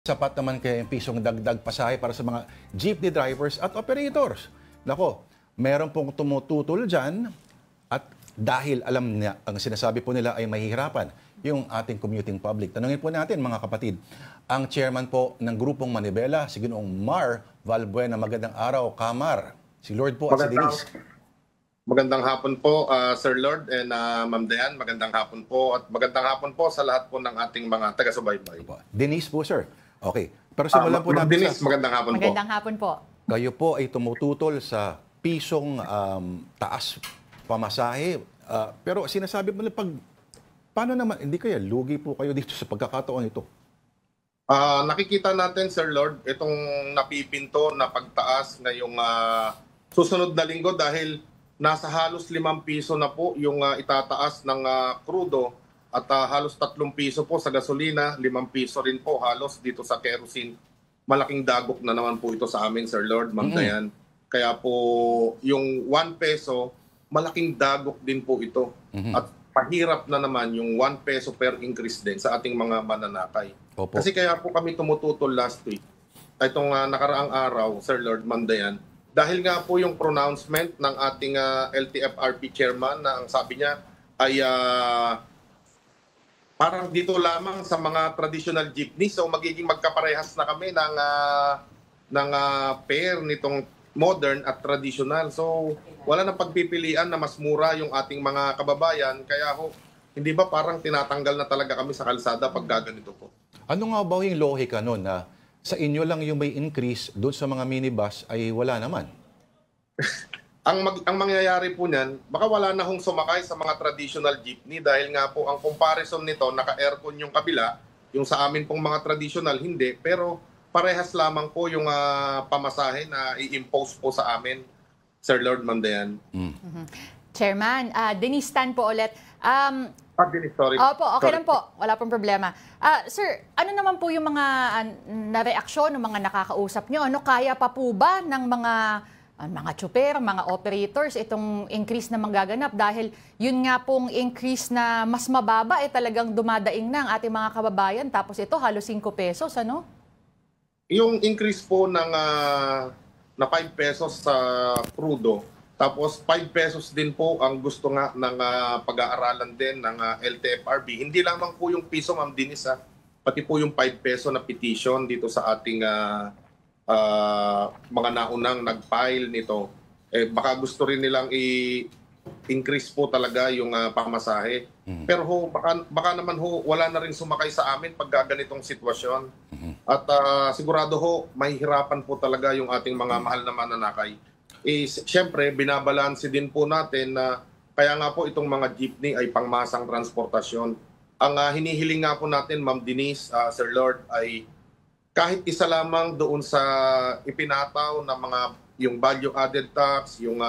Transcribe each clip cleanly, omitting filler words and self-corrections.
Sapat naman kaya yung pisong dagdag pasahe para sa mga jeepney drivers at operators. Nako, meron pong tumututol dyan at dahil alam niya, ang sinasabi po nila ay mahihirapan yung ating commuting public. Tanungin po natin mga kapatid, ang chairman po ng Grupong Manibela, si Ginoong Mar Valbuena. Magandang araw, Kamar. Si Lord po at si Denise. Magandang hapon po, Sir Lord and Ma'am Dayan. Magandang hapon po at magandang hapon po sa lahat po ng ating mga taga-subaybay. Denise po, sir. Okay. Pero simulan po natin Denise, magandang hapon po. Magandang hapon po. Kayo po ay tumututol sa pisong taas pamasahe. Pero sinasabi mo paano naman, hindi kaya lugi po kayo dito sa pagkakataon ito? Nakikita natin, Sir Lord, itong napipinto na pagtaas ngayong susunod na linggo dahil nasa halos 5 piso na po yung itataas ng krudo at halos 3 piso po sa gasolina, 5 piso rin po halos dito sa kerosene. Malaking dagok na naman po ito sa amin, Sir Lord, Ma'am Dayan. Kaya po yung 1 peso, malaking dagok din po ito. At pahirap na naman yung 1 peso per increase din sa ating mga mananakay. Opo. Kasi kaya po kami tumututol last week, itong nakaraang araw, Sir Lord, Ma'am Dayan, dahil nga po yung pronouncement ng ating LTFRB chairman na ang sabi niya ay parang dito lamang sa mga traditional jeepney. So magiging magkaparehas na kami ng pair nitong modern at traditional. So wala nang pagpipilian na mas mura yung ating mga kababayan. Kaya hindi ba parang tinatanggal na talaga kami sa kalsada pag gaganito po? Ano nga ba yung lohika nun na sa inyo lang yung may increase, doon sa mga minibus ay wala naman? Ang mangyayari po niyan, baka wala na hong sumakay sa mga traditional jeepney dahil nga po ang comparison nito, naka-aircon yung kabila, yung sa amin pong mga traditional, hindi. Pero parehas lamang po yung pamasahe na i-impose po sa amin, Sir Lord, Ma'am Dayan. Chairman, Denise Tan po ulit. Denise, sorry. Opo, okay lang po. Wala pong problema. Sir, ano naman po yung mga na-reaksyon ng mga nakakausap nyo? Ano, kaya pa po ba ng mga tsuper, mga operators, itong increase na manggaganap? Dahil yun nga pong increase na mas mababa, talagang dumadaing na ang ating mga kababayan. Tapos ito, halos 5 pesos, ano? Yung increase po na 5 pesos sa crudo, tapos 5 pesos din po ang gusto nga ng pag-aaralan din ng LTFRB. Hindi lamang po yung piso, Ma'am Denise, pati po yung 5 peso na petition dito sa ating mga naunang nag-file nito. Baka gusto rin nilang i-increase po talaga yung pamasahe. Pero baka naman wala na rin sumakay sa amin pag ganitong sitwasyon. At sigurado mahihirapan po talaga yung ating mga mahal na mananakay. Siyempre, binabalanse din po natin na kaya nga po itong mga jeepney ay pangmasang transportasyon. Ang hinihiling nga po natin, Ma'am Denise, Sir Lord, ay kahit isa lamang doon sa ipinataw na yung value added tax, yung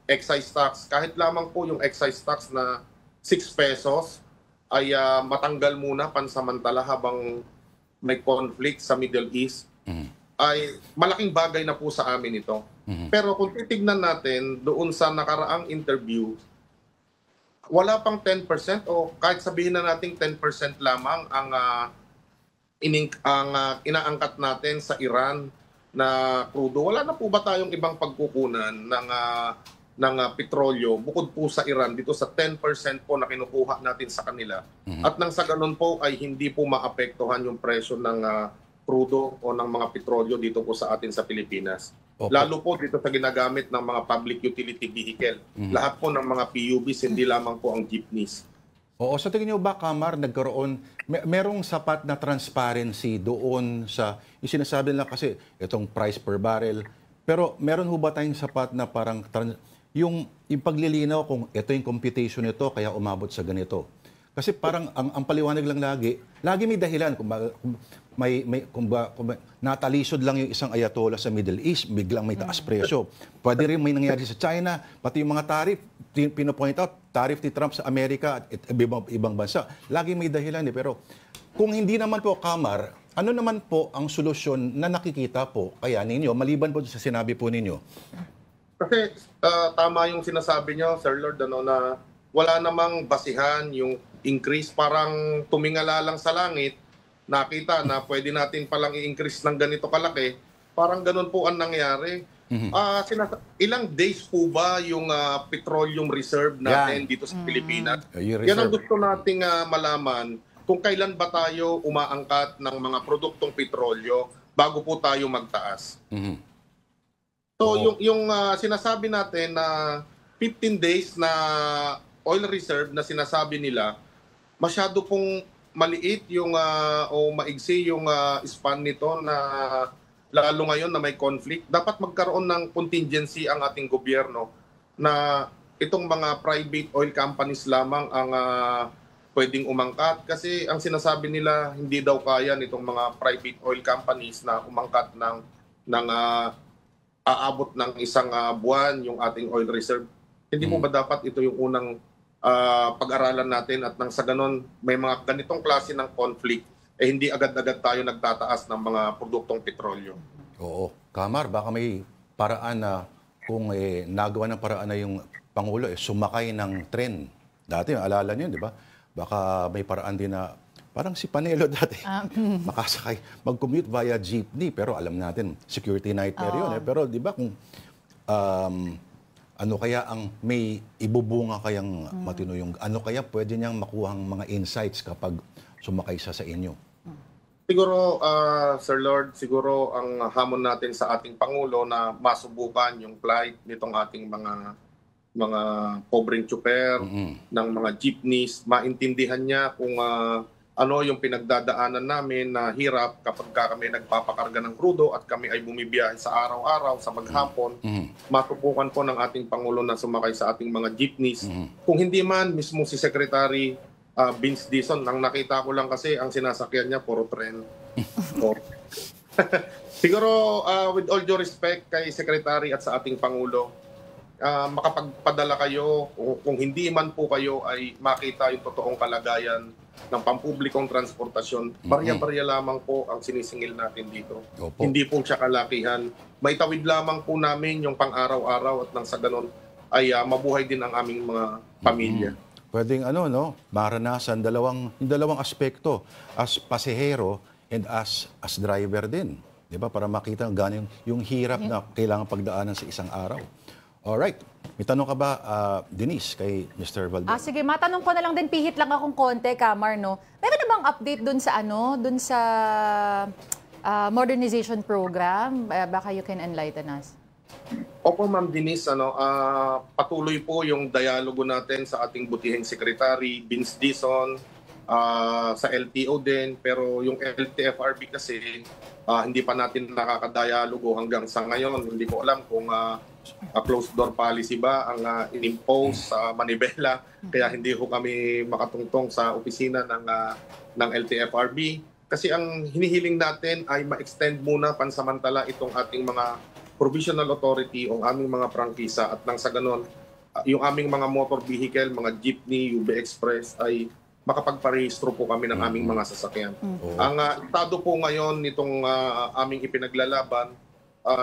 excise tax, kahit lamang po yung excise tax na 6 pesos ay matanggal muna pansamantala habang may conflict sa Middle East, ay malaking bagay na po sa amin ito. Pero kung titignan natin doon sa nakaraang interview, wala pang 10% o kahit sabihin na natin 10% lamang ang inaangkat natin sa Iran na crudo. Wala na po ba tayong ibang pagkukunan ng petrolyo bukod po sa Iran dito sa 10% po na kinukuha natin sa kanila? At nang sa ganun po ay hindi po maapektuhan yung presyo ng crudo o ng mga petrolyo dito po sa atin sa Pilipinas. Okay. Lalo po dito sa ginagamit ng mga public utility vehicle. Lahat po ng mga PUVs, hindi lamang po ang jeepneys. Oo, sa tingin niyo ba, Kamar, merong sapat na transparency doon sa, yung sinasabi nila kasi, itong price per barrel, pero meron ho ba tayong sapat na parang, yung paglilinaw kung ito yung computation nito, kaya umabot sa ganito? Kasi parang ang paliwanag lang lagi may dahilan. Kung natalisod lang yung isang ayatollah sa Middle East, biglang may taas presyo. Pwede rin may nangyari sa China, pati yung mga tariff, pinopoint out, tariff ni Trump sa Amerika at ibang bansa. Lagi may dahilan pero kung hindi naman po, Kamar, ano naman po ang solusyon na nakikita po kaya ninyo, maliban po sa sinabi po ninyo? Kasi tama yung sinasabi nyo, Sir Lord, na wala namang basihan yung increase, parang tumingala lang sa langit nakita na pwede natin palang i-increase ng ganito kalaki, parang ganun po ang nangyari. Ilang days po ba yung petroleum reserve natin dito sa Pilipinas? Yung Yan ang reserve. gusto nating malaman kung kailan ba tayo umaangkat ng mga produktong petrolyo bago po tayo magtaas. So yung sinasabi natin na 15 days na oil reserve na sinasabi nila, masyado pong maliit yung o maigsi yung span nito na lalo ngayon na may conflict. Dapat magkaroon ng contingency ang ating gobyerno na itong mga private oil companies lamang ang pwedeng umangkat kasi ang sinasabi nila hindi daw kaya nitong mga private oil companies na umangkat ng aabot ng isang buwan yung ating oil reserve. Hindi mo ba dapat ito yung unang pag-aralan natin at nang sa ganon may mga ganitong klase ng conflict hindi agad-agad tayo nagtataas ng mga produktong petrolyo. Oo. Kamar, baka may paraan na kung nagawa ng paraan na yung Pangulo sumakay ng tren. Dati, alala niyo, di ba? Baka may paraan din na parang si Panelo dati. Makasakay, mag-commute via jeepney. Pero alam natin, security nightmare yun. Pero di ba kung ano kaya ang may ibubunga kayang matino yung ano kaya pwede niyang makuhang mga insights kapag sumakay sa inyo? Siguro, Sir Lord, siguro ang hamon natin sa ating Pangulo na masubukan yung flight nitong ating mga pobreng tsuper, ng mga jeepneys, maintindihan niya kung ano yung pinagdadaanan namin na hirap kapag kami nagpapakarga ng krudo at kami ay bumibiyahe sa araw-araw, sa maghapon. Matubukan po ng ating Pangulo na sumakay sa ating mga jeepneys. Kung hindi man, mismo si Secretary Vince Dizon, ang nakita ko lang kasi ang sinasakyan niya puro tren. Siguro with all due respect kay Secretary at sa ating Pangulo, makapagpadala kayo kung hindi man po kayo ay makita yung totoong kalagayan ng pampublikong transportasyon. Barya-barya lamang po ang sinisingil natin dito. Opo. Hindi po siya kalakihan. Maitawid lamang po namin yung pang-araw-araw at nang sa ganon ay mabuhay din ang aming mga pamilya. Pwedeng maranasan yung dalawang aspekto as pasahero and as driver din. 'Di ba? Para makita gaano yung hirap na kailangan pagdaanan sa isang araw. Alright. May tanong ka ba, Denise, kay Mr. Valdez? Sige, matanong ko na lang din, pihit lang akong konti, Kamar, no? Meron na bang update dun sa modernization program? Baka you can enlighten us. Opo, Ma'am Denise, patuloy po yung dialogo natin sa ating butihing Secretary, Vince Dizon, sa LTO din. Pero yung LTFRB kasi, hindi pa natin nakakadialogo hanggang sa ngayon. Hindi ko alam kung closed door policy ba ang in-impose sa Manibela. Kaya hindi ho kami makatungtong sa opisina ng LTFRB. Kasi ang hinihiling natin ay ma-extend muna pansamantala itong ating mga provisional authority o aming mga prangkisa at nang sa ganon, yung aming mga motor vehicle, mga jeepney, UB Express ay makapagparehistro po kami ng aming mga sasakyan. Ang estado po ngayon nitong aming ipinaglalaban,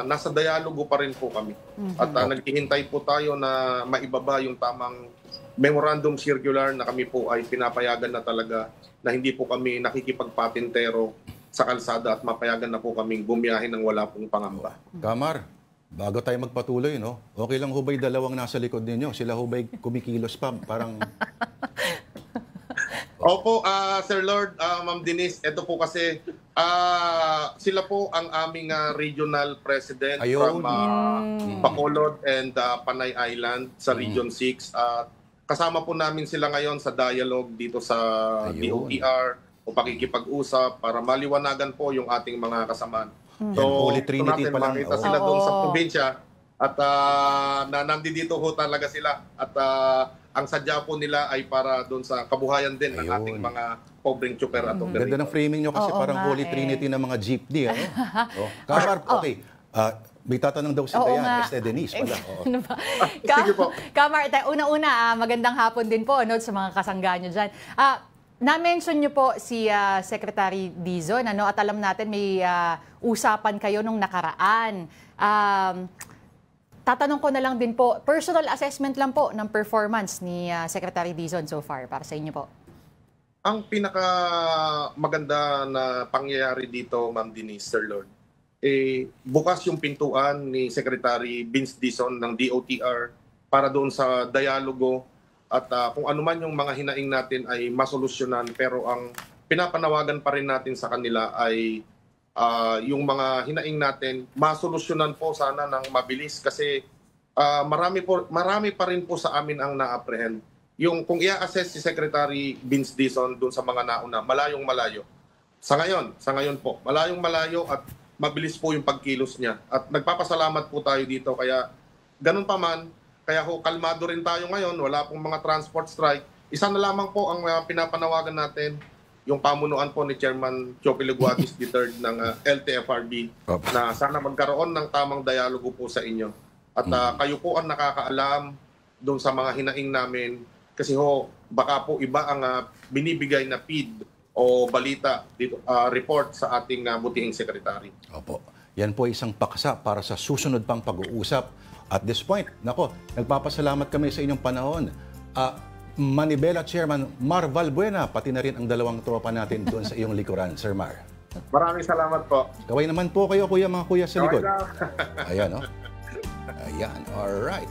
nasa dialogo pa rin po kami. At naghihintay po tayo na maibaba yung tamang memorandum circular na kami po ay pinapayagan na talaga na hindi po kami nakikipagpatintero sa kalsada at mapayagan na po kaming bumiyahe ng wala pong pangamba. Kamar, bago tayo magpatuloy, no? Okay lang hubay dalawang nasa likod ninyo. Sila hubay kumikilos pa. Parang... Opo, Sir Lord, Ma'am Denise, ito po kasi sila po ang aming regional president from Bacolod and Panay Island sa Region 6. Kasama po namin sila ngayon sa dialogue dito sa DOTR o pakikipag-usap para maliwanagan po yung ating mga kasamaan. So, Holy Trinity pa lang. makita sila doon sa probinsya at nandito ho talaga sila at ang sadya po nila ay para doon sa kabuhayan din ng ating mga pobreng tsuper at operator. Ganda ng framing nyo kasi parang Holy Trinity ng mga jeepney. Kamar, okay. May tatanong daw si Diane, Denise pala. Ano ba? Sige po. Kamar, una-una, magandang hapon din po sa mga kasangga nyo dyan. Na-mention nyo po si Secretary Dizon, at alam natin may usapan kayo nung nakaraan. Tatanong ko na lang din po, personal assessment lang po ng performance ni Secretary Dizon so far para sa inyo po. Ang pinaka maganda na pangyayari dito, Ma'am Denise, Sir Lord, bukas yung pintuan ni Secretary Vince Dizon ng DOTR para doon sa dialogo at kung ano man yung mga hinaing natin ay masolusyonan, pero ang pinapanawagan pa rin natin sa kanila ay yung mga hinaing natin masolusyonan po sana ng mabilis kasi marami pa rin po sa amin ang na-apprehend. Yung kung i-assess si Secretary Vince Dizon doon sa mga nauna, malayong-malayo. Sa ngayon po, malayong-malayo at mabilis po yung pagkilos niya. At nagpapasalamat po tayo dito. Kaya ganun pa man, kaya kalmado rin tayo ngayon. Wala pong mga transport strike. Isa na lamang po ang pinapanawagan natin, yung pamunuan po ni Chairman Chopi Leguatis III ng LTFRB na sana magkaroon ng tamang dialogo po sa inyo. At kayo po ang nakakaalam doon sa mga hinaing namin kasi baka po iba ang binibigay na feed o balita dito, report sa ating butihing sekretary. Opo. Yan po isang paksa para sa susunod pang pag-uusap. At this point, nagpapasalamat kami sa inyong panahon. Manibela Chairman Mar Valbuena, pati na rin ang dalawang tropa natin doon sa iyong likuran, Sir Mar. Maraming salamat po. Kaway naman po kayo, mga kuya sa likod. Kaway na. Ayan, Ayan, alright.